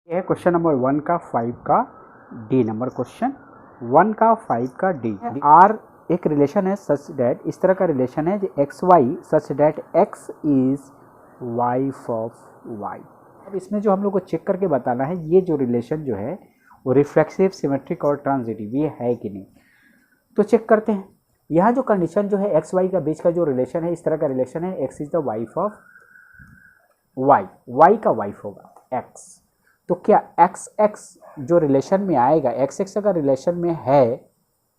ये है question number 1 का 5 का डी नंबर क्वेश्चन 1 का 5 का डी। आर एक रिलेशन है सच डैट, इस तरह का रिलेशन है x y such that x is wife of y. अब इसमें जो हम लोग को चेक करके बताना है ये जो रिलेशन जो है वो रिफ्लेक्सिव, सिमेट्रिक और ट्रांजिटिव ये है कि नहीं। तो चेक करते हैं। यहाँ जो कंडीशन जो है एक्स वाई का बीच का जो रिलेशन है, इस तरह का रिलेशन है x is the wife of y, y का वाइफ होगा एक्स। तो क्या एक्स एक्स जो रिलेशन में आएगा, एक्स एक्स अगर रिलेशन में है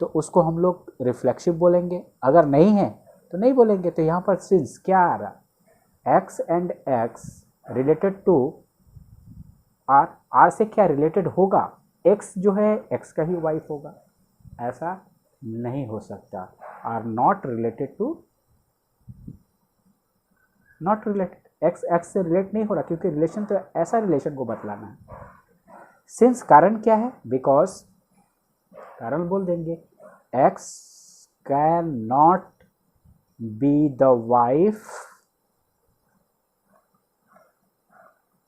तो उसको हम लोग रिफ्लेक्सिव बोलेंगे, अगर नहीं है तो नहीं बोलेंगे। तो यहाँ पर सिंस क्या आ रहा, x and x related to R, R से क्या रिलेटेड होगा, एक्स जो है एक्स का ही वाइफ होगा, ऐसा नहीं हो सकता। R not related to, not related, x x से रिलेट नहीं हो रहा क्योंकि रिलेशन तो ऐसा रिलेशन को बतलाना है। सिंस कारण क्या है, बिकॉज कारण बोल देंगे x can not be the wife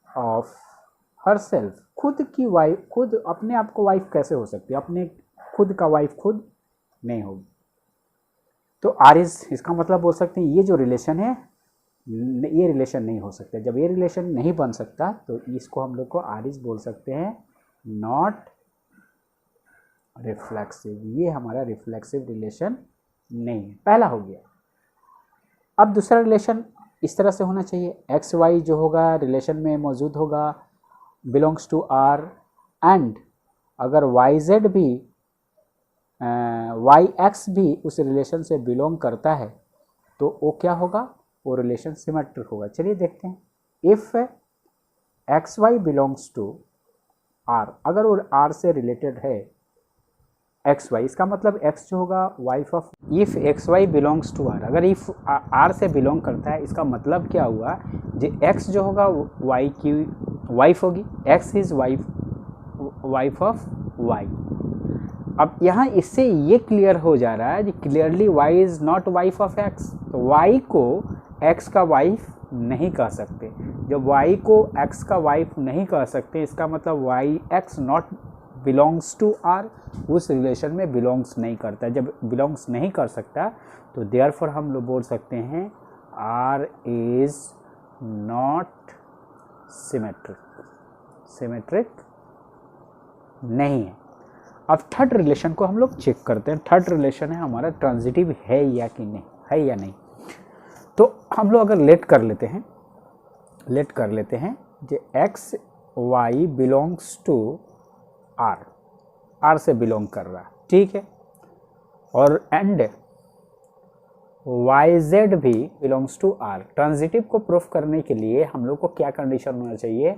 of herself, खुद की वाइफ, खुद अपने आप को वाइफ कैसे हो सकती है, अपने खुद का वाइफ खुद नहीं होगी। तो आर इज, इसका मतलब बोल सकते हैं ये जो रिलेशन है ये रिलेशन नहीं हो सकता। जब ये रिलेशन नहीं बन सकता तो इसको हम लोग को आर इज बोल सकते हैं नॉट रिफ्लेक्सिव, ये हमारा रिफ्लेक्सिव रिलेशन नहीं है। पहला हो गया। अब दूसरा रिलेशन इस तरह से होना चाहिए, एक्स वाई जो होगा रिलेशन में मौजूद होगा, बिलोंग्स टू आर, एंड अगर वाई जेड भी वाई एक्स भी उस रिलेशन से बिलोंग करता है तो वो क्या होगा, वो रिलेशन सिमेट्रिक होगा। चलिए देखते हैं। If x y belongs to R, अगर वो आर से रिलेटेड है एक्स वाई, इसका मतलब एक्स जो होगा wife of, if x y belongs to R, अगर इफ आर से बिलोंग करता है इसका मतलब क्या हुआ, जो एक्स जो होगा वाई की वाइफ होगी, x is wife of y. अब यहाँ इससे ये क्लियर हो जा रहा है कि clearly y is not wife of x, तो वाई को एक्स का वाइफ नहीं कह सकते। जब वाई को एक्स का वाइफ नहीं कह सकते इसका मतलब y x not belongs to R, उस रिलेशन में बिलोंग्स नहीं करता। जब बिलोंग्स नहीं कर सकता तो देयरफॉर हम लोग बोल सकते हैं R is not symmetric, symmetric नहीं है। अब थर्ड रिलेशन को हम लोग चेक करते हैं। थर्ड रिलेशन है हमारा ट्रांजिटिव है या कि नहीं, है या नहीं। तो हम लोग अगर लेट कर लेते हैं, लेट कर लेते हैं जो x y belongs to R, R से बिलोंग कर रहा है, ठीक है, और एंड वाई जेड भी बिलोंग्स टू आर। ट्रांजिटिव को प्रूफ करने के लिए हम लोग को क्या कंडीशन होना चाहिए,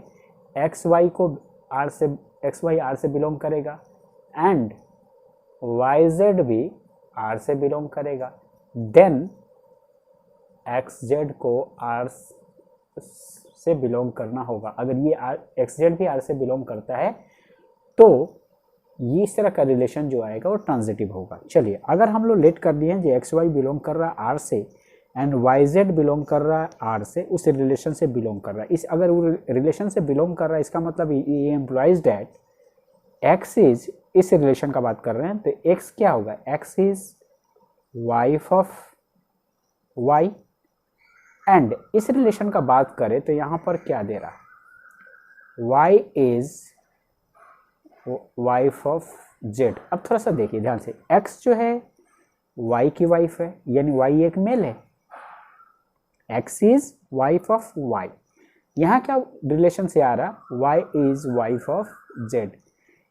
एक्स वाई को आर से, एक्स वाई आर से बिलोंग करेगा एंड वाई जेड भी आर से बिलोंग करेगा, देन एक्स जेड को आर से बिलोंग करना होगा। अगर ये एक्स जेड भी आर से बिलोंग करता है तो ये इस तरह का रिलेशन जो आएगा वो ट्रांजिटिव होगा। चलिए अगर हम लोग लेट कर दिए हैं जो एक्स वाई बिलोंग कर रहा है आर से एंड वाई जेड बिलोंग कर रहा है आर से, उस रिलेशन से बिलोंग कर रहा है, इस अगर वो रिलेशन से बिलोंग कर रहा है इसका मतलब ये एम्प्लॉइज डैट एक्स इज, इस रिलेशन का बात कर रहे हैं तो एक्स क्या होगा, x is wife of y, and इस रिलेशन का बात करें तो यहाँ पर क्या दे रहा, y is wife of z. अब थोड़ा सा देखिए ध्यान से, एक्स जो है वाई की वाइफ है यानी वाई एक मेल है, x is wife of y. यहाँ क्या रिलेशन से आ रहा, y is wife of z.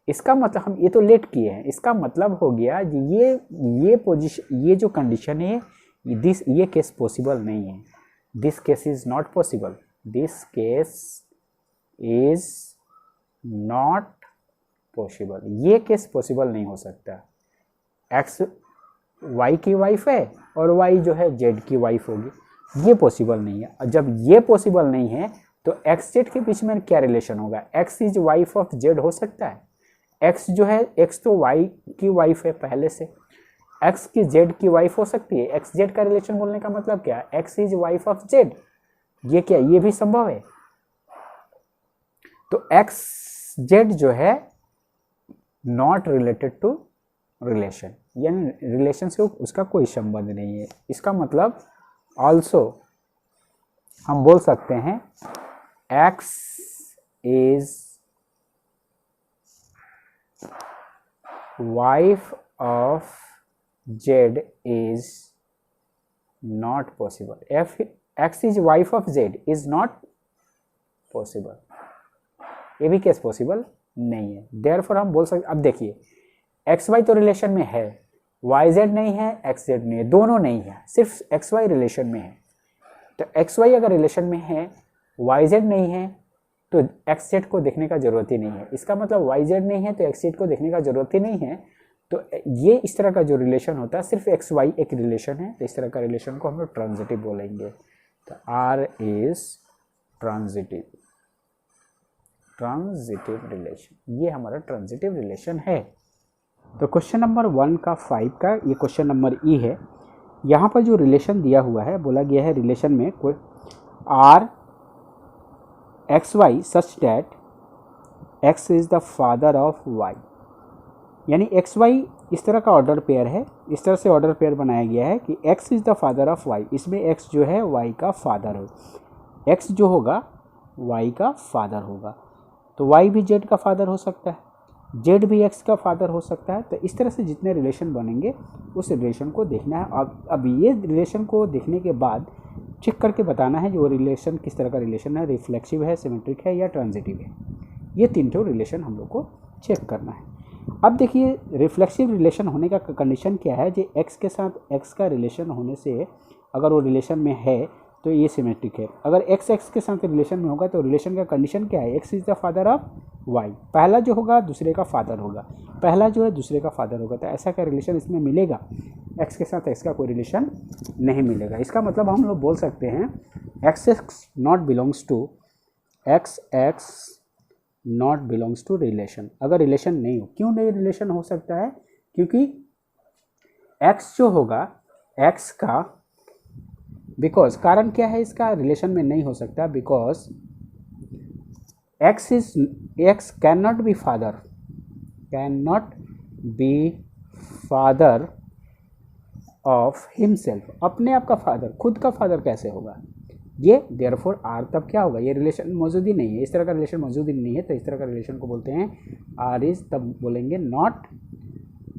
इसका मतलब हम ये तो लेट किए हैं, इसका मतलब हो गया ये पोजीशन, ये जो कंडीशन है दिस, ये केस पॉसिबल नहीं है, this case is not possible, this case is not possible, ये केस पॉसिबल नहीं हो सकता। एक्स वाई की वाइफ है और वाई जो है जेड की वाइफ होगी, ये पॉसिबल नहीं है। और जब ये पॉसिबल नहीं है तो एक्स जेड के बीच में क्या रिलेशन होगा, x is wife of Z हो सकता है, एक्स जो है, एक्स तो वाई की वाइफ है पहले से, एक्स की जेड की वाइफ हो सकती है। एक्स जेड का रिलेशन बोलने का मतलब क्या, x is wife of Z, ये क्या, ये भी संभव है। तो एक्स जेड जो है नॉट रिलेटेड टू रिलेशन, यानी रिलेशन से उसका कोई संबंध नहीं है। इसका मतलब ऑल्सो हम बोल सकते हैं x is wife of Z is not possible. X is wife of Z is not possible, ये भी केस पॉसिबल नहीं है। देयरफॉर हम बोल सकते, अब देखिए एक्स वाई तो रिलेशन में है, वाई जेड नहीं है, एक्स जेड नहीं है, दोनों नहीं है, सिर्फ एक्स वाई रिलेशन में है। तो एक्स वाई अगर रिलेशन में है, वाई जेड नहीं है, तो एक्स जेड को देखने का जरूरत ही नहीं है। इसका मतलब वाई जेड नहीं है तो एक्स जेड को देखने का जरूरत ही नहीं है। तो ये इस तरह का जो रिलेशन होता है, सिर्फ एक्स वाई एक रिलेशन है, तो इस तरह का रिलेशन को हम लोग ट्रांजिटिव बोलेंगे। तो R is transitive, transitive relation, ये हमारा ट्रांजिटिव रिलेशन है। तो क्वेश्चन नंबर 1 का 5 का ये क्वेश्चन नंबर ई है। यहाँ पर जो रिलेशन दिया हुआ है, बोला गया है रिलेशन में कोई R x y such that x is the father of y, यानी एक्स वाई इस तरह का ऑर्डर पेयर है, इस तरह से ऑर्डर पेयर बनाया गया है कि x is the father of y, इसमें एक्स जो है वाई का फादर हो, एक्स जो होगा वाई का फादर होगा, तो वाई भी जेड का फादर हो सकता है, जेड भी एक्स का फादर हो सकता है। तो इस तरह से जितने रिलेशन बनेंगे उस रिलेशन को देखना है। अब ये रिलेशन को देखने के बाद चेक करके बताना है जो रिलेशन किस तरह का रिलेशन है, रिफ्लेक्सिव है, सिमेट्रिक है या ट्रांजिटिव है। ये तीनों रिलेशन हम लोग को चेक करना है। अब देखिए रिफ्लेक्सिव रिलेशन होने का कंडीशन क्या है, जो एक्स के साथ एक्स का रिलेशन होने से अगर वो रिलेशन में है तो ये सिमेट्रिक है। अगर एक्स एक्स के साथ रिलेशन में होगा तो रिलेशन का कंडीशन क्या है, x is the father of y, पहला जो होगा दूसरे का फादर होगा, पहला जो है दूसरे का फादर होगा। तो ऐसा का रिलेशन इसमें मिलेगा, एक्स के साथ एक्स का कोई रिलेशन नहीं मिलेगा। इसका मतलब हम लोग बोल सकते हैं x x not belongs to x x not belongs to relation. अगर रिलेशन नहीं हो, क्यों नहीं रिलेशन हो सकता है, क्योंकि एक्स जो होगा एक्स का, बिकॉज कारण क्या है इसका रिलेशन में नहीं हो सकता, because x can not be father, can not be father of himself, अपने आप का फादर, खुद का फादर कैसे होगा ये, देयरफॉर आर तब क्या होगा, ये रिलेशन मौजूद ही नहीं है, इस तरह का रिलेशन मौजूद ही नहीं है। तो इस तरह का रिलेशन को बोलते हैं आर इज, तब बोलेंगे नॉट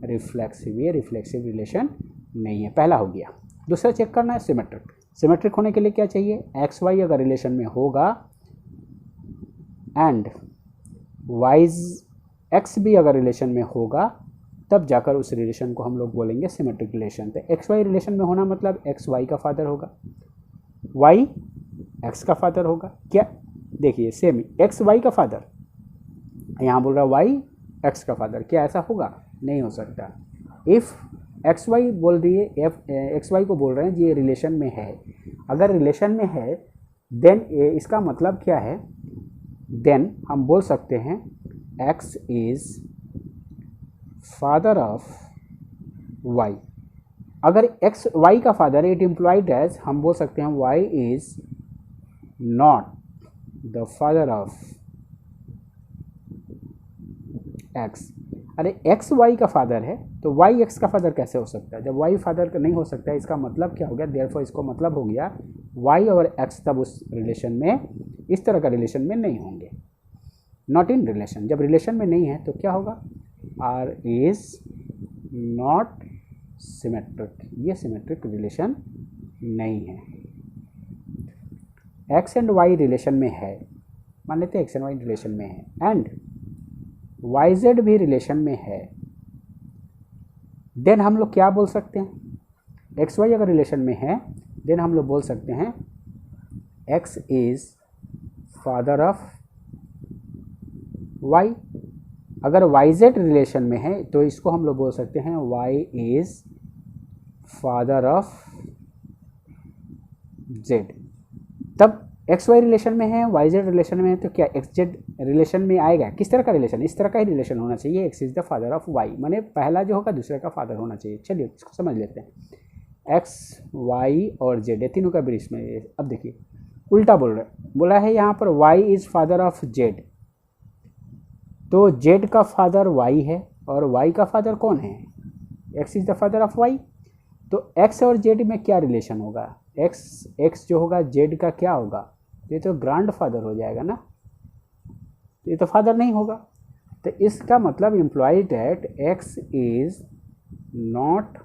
रिफ्लेक्सिव, ये रिफ्लेक्सिव रिलेशन नहीं है। पहला हो गया। दूसरा चेक करना है सिमेट्रिक। सिमेट्रिक होने के लिए क्या चाहिए, एक्स वाई अगर रिलेशन में होगा एंड वाइज एक्स भी अगर रिलेशन में होगा, तब जाकर उस रिलेशन को हम लोग बोलेंगे सिमेट्रिक रिलेशन। तो एक्स वाई रिलेशन में होना मतलब एक्स वाई का फादर होगा, वाई एक्स का फादर होगा। क्या देखिए सेम एक्स वाई का फादर, यहाँ बोल रहा वाई एक्स का फादर, क्या ऐसा होगा, नहीं हो सकता। इफ़ एक्स वाई बोल दिए, एक्स वाई को बोल रहे हैं ये रिलेशन में है, अगर रिलेशन में है देन इसका मतलब क्या है, देन हम बोल सकते हैं x is father of y. अगर एक्स वाई का फादर है, इट इम्प्लॉइड एज हम बोल सकते हैं y is not the father of x. अरे एक्स वाई का फादर है तो वाई एक्स का फादर कैसे हो सकता है, जब वाई फादर का नहीं हो सकता है, इसका मतलब क्या हो गया, देयरफॉर इसको मतलब हो गया वाई और एक्स तब उस रिलेशन में, इस तरह का रिलेशन में नहीं होंगे, नॉट इन रिलेशन। जब रिलेशन में नहीं है तो क्या होगा, आर इज नॉट सिमेट्रिक, ये सिमेट्रिक रिलेशन नहीं है। एक्स एंड वाई रिलेशन में है, मान लेते हैं एक्स एंड वाई रिलेशन में है एंड वाई जेड भी रिलेशन में है, देन हम लोग क्या बोल सकते हैं, एक्स वाई अगर रिलेशन में है देन हम लोग बोल सकते हैं x is father of y. अगर वाई जेड रिलेशन में है तो इसको हम लोग बोल सकते हैं y is father of z. तब एक्स वाई रिलेशन में है, वाई जेड रिलेशन में है, तो क्या एक्स जेड रिलेशन में आएगा, किस तरह का रिलेशन, इस तरह का ही रिलेशन होना चाहिए, x is the father of y, माने पहला जो होगा दूसरे का फादर होना चाहिए। चलिए इसको समझ लेते हैं, एक्स वाई और जेड, ये तीनों का बीच में। अब देखिए उल्टा बोल रहे, बोला है यहाँ पर y is father of z, तो जेड का फादर वाई है और वाई का फादर कौन है, x is the father of y. तो एक्स और जेड में क्या रिलेशन होगा, एक्स जो होगा जेड का क्या होगा, ये तो ग्रैंड फादर हो जाएगा ना, ये तो फादर नहीं होगा। तो इसका मतलब employees that x is not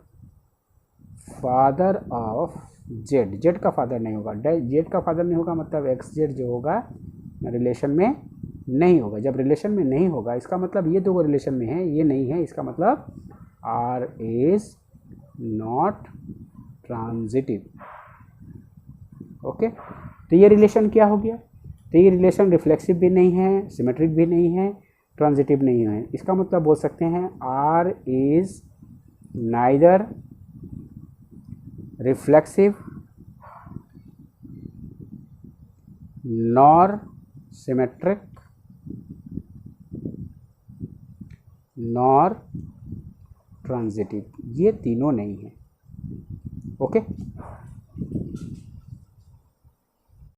father of Z, Z का फादर नहीं होगा, जेड का फादर नहीं होगा मतलब एक्स जेड जो होगा रिलेशन में नहीं होगा। जब रिलेशन में नहीं होगा इसका मतलब ये दो रिलेशन में है, ये नहीं है, इसका मतलब R is not transitive. Okay, तो ये रिलेशन क्या हो गया, तो ये रिलेशन रिफ्लेक्सिव भी नहीं है, सिमेट्रिक भी नहीं है, ट्रांजिटिव नहीं है। इसका मतलब बोल सकते हैं R is neither reflexive nor symmetric nor transitive, ये तीनों नहीं है। ओके,